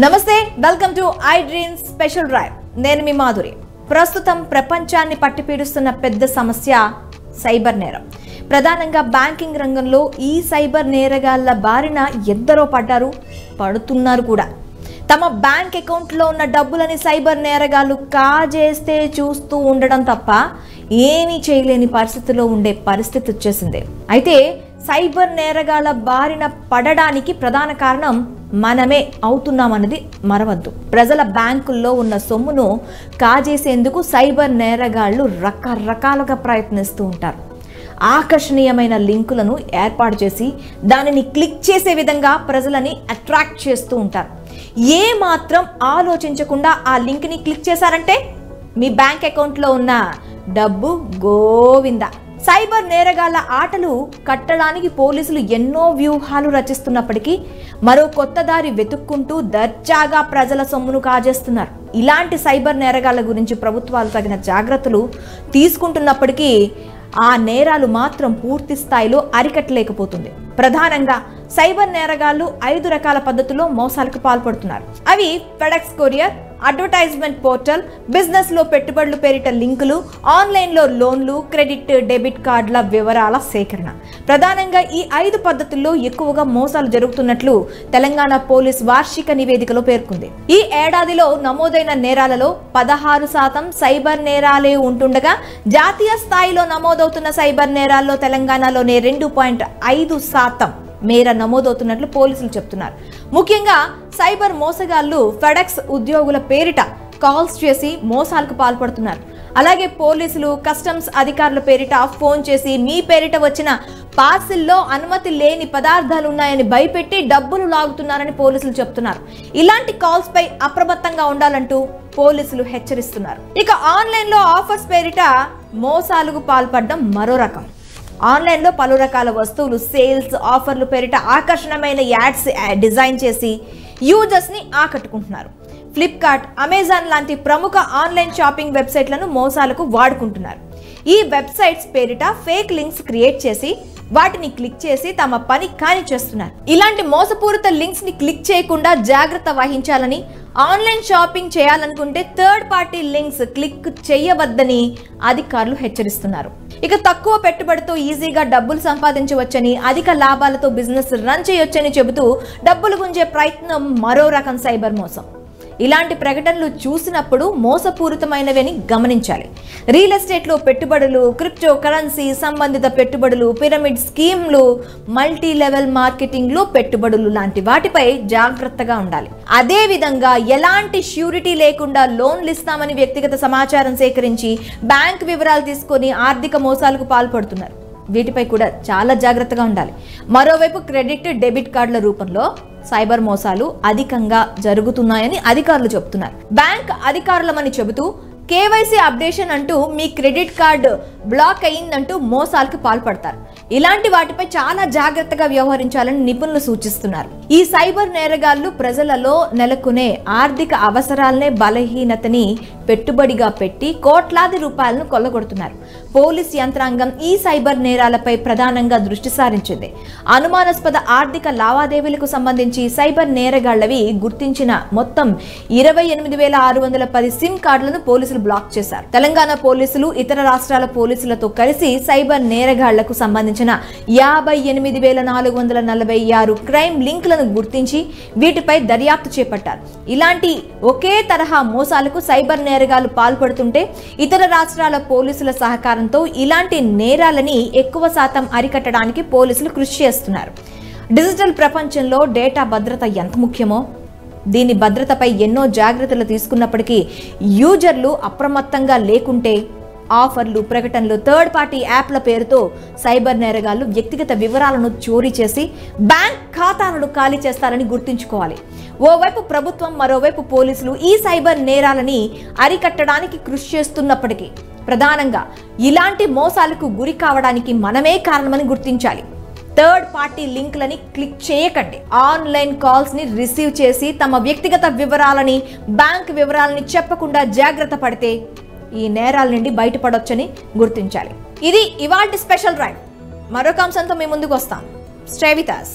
నమస్తే, welcome to I dreams special drive. నేను మీ మాధురి. ప్రస్తుతం ప్రపంచాన్ని పట్టిపీడుస్తున్న పెద్ద సమస్య సైబర్ నేరం. ప్రధానంగా బ్యాంకింగ్ రంగంలో ఈ సైబర్ నేరగాళ్ల బారిన ఎందరో పడుతున్నారు కూడా. తమ బ్యాంక్ అకౌంట్లో ఉన్న డబ్బులని సైబర్ నేరగాళ్లు కాజేస్తే చూస్తూ ఉండడం తప్ప ఏమీ చేయలేని పరిస్థితిలో ఉండే పరిస్థితి వచ్చేసింది. అయితే సైబర్ నేరగాళ్ల బారిన పడడానికి ప్రధాన కారణం మనమే అవుతున్నామన్నది మరవద్దు. ప్రజల బ్యాంకుల్లో ఉన్న సొమ్మును కాజేసేందుకు సైబర్ నేరగాళ్లు రకరకాలుగా ప్రయత్నిస్తూ ఉంటారు. ఆకర్షణీయమైన లింకులను ఏర్పాటు చేసి దానిని క్లిక్ చేసే విధంగా ప్రజలని అట్రాక్ట్ చేస్తూ ఉంటారు. ఏ మాత్రం ఆలోచించకుండా ఆ లింక్ని క్లిక్ చేశారంటే మీ బ్యాంక్ అకౌంట్లో ఉన్న డబ్బు గోవిందా. సైబర్ నేరగాళ్ల ఆటలు కట్టడానికి పోలీసులు ఎన్నో వ్యూహాలు రచిస్తున్నప్పటికీ మరో కొత్త దారి వెతుక్కుంటూ దర్జాగా ప్రజల సొమ్మును కాజేస్తున్నారు. ఇలాంటి సైబర్ నేరగాళ్ల గురించి ప్రభుత్వాలు తగిన జాగ్రత్తలు తీసుకుంటున్నప్పటికీ ఆ నేరాలు మాత్రం పూర్తి స్థాయిలో అరికట్టలేకపోతుంది. ప్రధానంగా సైబర్ నేరగాళ్లు 5 రకాల పద్ధతుల్లో మోసాలకు పాల్పడుతున్నారు. అవి FedEx courier, advertisement portal, business లో పెట్టుబడులు పేరిట లింకులు, ఆన్లైన్ లో లోన్లు, క్రెడిట్ డెబిట్ కార్డుల వివరాల సేకరణ. ప్రధానంగా ఈ 5 పద్ధతుల్లో ఎక్కువగా మోసాలు జరుగుతున్నట్లు తెలంగాణ పోలీస్ వార్షిక నివేదికలో పేర్కొంది. ఈ ఏడాదిలో నమోదైన నేరాలలో 16% సైబర్ నేరాలే ఉంటుండగా జాతీయ స్థాయిలో నమోదవుతున్న సైబర్ నేరాల్లో తెలంగాణలోనే 2.5% మేర నమోదవుతున్నట్లు పోలీసులు చెప్తున్నారు. ముఖ్యంగా సైబర్ మోసగాళ్లు ఫెడెక్స్ ఉద్యోగుల పేరిట కాల్స్ చేసి మోసాలకు పాల్పడుతున్నారు. అలాగే పోలీసులు కస్టమ్స్ అధికారుల పేరిట ఫోన్ చేసి మీ పేరిట వచ్చిన పార్సిల్లో అనుమతి లేని పదార్థాలు ఉన్నాయని భయపెట్టి డబ్బులు లాగుతున్నారని పోలీసులు చెప్తున్నారు. ఇలాంటి కాల్స్ పై అప్రమత్తంగా ఉండాలంటూ పోలీసులు హెచ్చరిస్తున్నారు. ఇక ఆన్లైన్ లో ఆఫర్స్ పేరిట మోసాలకు పాల్పడడం మరో రకం. ఆన్లైన్లో పలు రకాల వస్తువులు సేల్స్ ఆఫర్లు పేరిట ఆకర్షణమైన యాడ్స్ డిజైన్ చేసి యూజర్స్ని ఆకట్టుకుంటున్నారు. ఫ్లిప్కార్ట్, అమెజాన్ లాంటి ప్రముఖ ఆన్లైన్ షాపింగ్ వెబ్సైట్లను మోసాలకు వాడుకుంటున్నారు. ఈ వెబ్సైట్స్ పేరిట ఫేక్ లింక్స్ క్రియేట్ చేసి వాటిని క్లిక్ చేసి తమ పని కాని చేస్తున్నారు. ఇలాంటి మోసపూరిత లింక్స్ ని క్లిక్ చేయకుండా జాగ్రత్త వహించాలని, ఆన్లైన్ షాపింగ్ చేయాలనుకుంటే థర్డ్ పార్టీ లింక్స్ క్లిక్ చేయవద్దని అధికారులు హెచ్చరిస్తున్నారు. ఇక తక్కువ పెట్టుబడితో ఈజీగా డబ్బులు సంపాదించవచ్చని, అధిక లాభాలతో బిజినెస్ రన్ చేయొచ్చని చెబుతూ డబ్బులు గుంజే ప్రయత్నం మరో రకం సైబర్ మోసం. ఇలాంటి ప్రకటనలు చూసినప్పుడు మోసపూరితమైనవని గమనించాలి. రియల్ ఎస్టేట్లో పెట్టుబడులు, క్రిప్టో కరెన్సీ సంబంధిత పెట్టుబడులు, పిరమిడ్ స్కీమ్లు, మల్టీ లెవెల్ మార్కెటింగ్లో పెట్టుబడులు లాంటి వాటిపై జాగ్రత్తగా ఉండాలి. అదే విధంగా ఎలాంటి ష్యూరిటీ లేకుండా లోన్లు ఇస్తామని వ్యక్తిగత సమాచారం సేకరించి బ్యాంక్ వివరాలు తీసుకొని ఆర్థిక మోసాలకు పాల్పడుతున్నారు. వీటిపై కూడా చాలా జాగ్రత్తగా ఉండాలి. మరోవైపు క్రెడిట్ డెబిట్ కార్డుల రూపంలో సైబర్ మోసాలు అధికంగా జరుగుతున్నాయని అధికారులు చెబుతున్నారు. బ్యాంక్ అధికారులమని చెబుతూ కేవైసీ అప్డేషన్ అంటూ మీ క్రెడిట్ కార్డు బ్లాక్ అయ్యిందంటూ మోసాలకు పాల్పడతారు. ఇలాంటి వాటిపై చాలా జాగ్రత్తగా వ్యవహరించాలని నిపుణులు సూచిస్తున్నారు. ఈ సైబర్ నేరగాళ్లు ప్రజలలో నెలకొనే ఆర్థిక అవసరాలనే బలహీనతని పెట్టుబడిగా పెట్టి కోట్లాది రూపాయలను కొల్లగొడుతున్నారు. పోలీస్ యంత్రాంగం ఈ సైబర్ నేరాలపై ప్రధానంగా దృష్టి సారించింది. అనుమానాస్పద ఆర్థిక లావాదేవీలకు సంబంధించి సైబర్ నేరగాళ్లవి గుర్తించిన మొత్తం 28,610 సిమ్ కార్డులను పోలీసులు బ్లాక్ చేశారు. తెలంగాణ పోలీసులు ఇతర రాష్ట్రాల పోలీసులతో కలిసి సైబర్ నేరగాళ్లకు సంబంధించిన 58,446 క్రైమ్ లింకులను గుర్తించి వీటిపై దర్యాప్తు చేపట్టారు. ఇలాంటి ఒకే తరహా మోసాలకు సైబర్ నేరగాళ్లు పాల్పడుతుంటే ఇతర రాష్ట్రాల పోలీసుల సహకారంతో ఇలాంటి నేరాలని ఎక్కువ శాతం అరికట్టడానికి పోలీసులు కృషి చేస్తున్నారు. డిజిటల్ ప్రపంచంలో డేటా భద్రత ఎంత ముఖ్యమో, దీని భద్రతపై ఎన్నో జాగ్రత్తలు తీసుకున్నప్పటికీ యూజర్లు అప్రమత్తంగా లేకుంటే ఆఫర్లు, ప్రకటనలు, థర్డ్ పార్టీ యాప్ల పేరుతో సైబర్ నేరగాళ్లు వ్యక్తిగత వివరాలను చోరీ చేసి బ్యాంక్ ఖాతాలను ఖాళీ చేస్తారని గుర్తుంచుకోవాలి. ఓవైపు ప్రభుత్వం, మరోవైపు పోలీసులు ఈ సైబర్ నేరాలని అరికట్టడానికి కృషి చేస్తున్నప్పటికీ ప్రధానంగా ఇలాంటి మోసాలకు గురి కావడానికి మనమే కారణమని గుర్తించాలి. థర్డ్ పార్టీ లింక్లని క్లిక్ చేయకండి. ఆన్లైన్ కాల్స్ ని రిసీవ్ చేసి తమ వ్యక్తిగత వివరాలని, బ్యాంక్ వివరాలని చెప్పకుండా జాగ్రత్త పడితే ఈ నేరాల నుండి బయటపడొచ్చని గుర్తించాలి. ఇది ఇవాల్టి స్పెషల్ డ్రైవ్. మరొక అంశంతో మీ ముందుకు వస్తాం. Stay with us.